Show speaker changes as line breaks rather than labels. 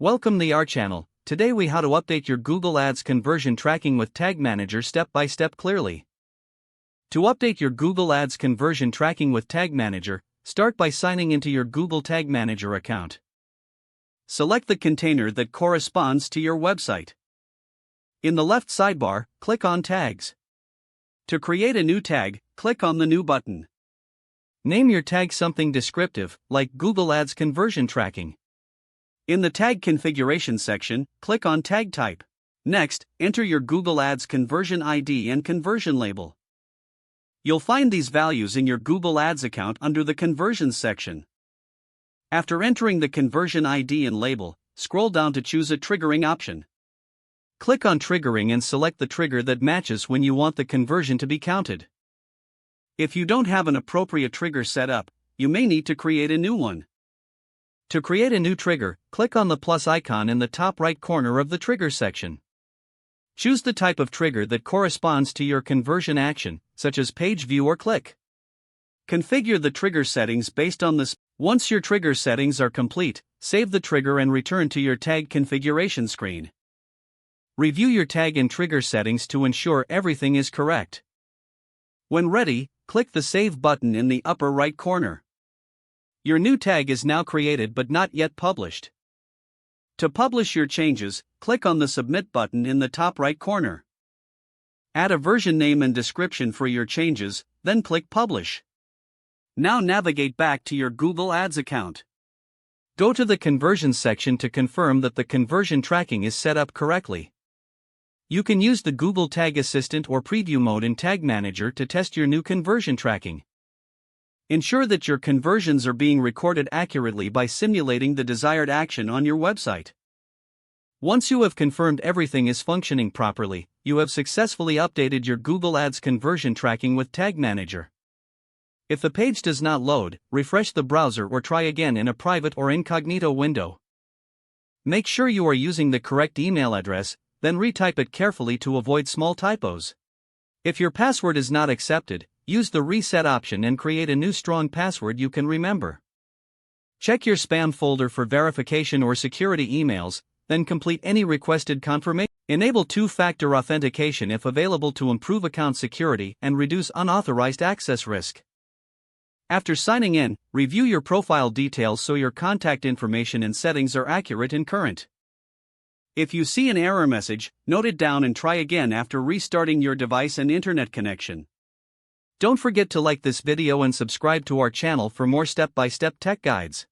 Welcome to our channel. Today we how to update your Google Ads conversion tracking with Tag Manager step by step clearly. To update your Google Ads conversion tracking with Tag Manager, start by signing into your Google Tag Manager account. Select the container that corresponds to your website. In the left sidebar, click on Tags. To create a new tag, click on the New button. Name your tag something descriptive, like Google Ads conversion tracking. In the Tag Configuration section, click on Tag Type. Next, enter your Google Ads conversion ID and conversion label. You'll find these values in your Google Ads account under the Conversions section. After entering the conversion ID and label, scroll down to choose a triggering option. Click on Triggering and select the trigger that matches when you want the conversion to be counted. If you don't have an appropriate trigger set up, you may need to create a new one. To create a new trigger, click on the plus icon in the top right corner of the Trigger section. Choose the type of trigger that corresponds to your conversion action, such as page view or click. Configure the trigger settings based on this. Once your trigger settings are complete, save the trigger and return to your tag configuration screen. Review your tag and trigger settings to ensure everything is correct. When ready, click the Save button in the upper right corner. Your new tag is now created but not yet published. To publish your changes, click on the Submit button in the top right corner. Add a version name and description for your changes, then click Publish. Now navigate back to your Google Ads account. Go to the Conversions section to confirm that the conversion tracking is set up correctly. You can use the Google Tag Assistant or Preview mode in Tag Manager to test your new conversion tracking. Ensure that your conversions are being recorded accurately by simulating the desired action on your website. Once you have confirmed everything is functioning properly, you have successfully updated your Google Ads conversion tracking with Tag Manager. If the page does not load, refresh the browser or try again in a private or incognito window. Make sure you are using the correct email address, then retype it carefully to avoid small typos. If your password is not accepted, use the Reset option and create a new strong password you can remember. Check your spam folder for verification or security emails, then complete any requested confirmation. Enable two-factor authentication if available to improve account security and reduce unauthorized access risk. After signing in, review your profile details so your contact information and settings are accurate and current. If you see an error message, note it down and try again after restarting your device and internet connection. Don't forget to like this video and subscribe to our channel for more step-by-step tech guides.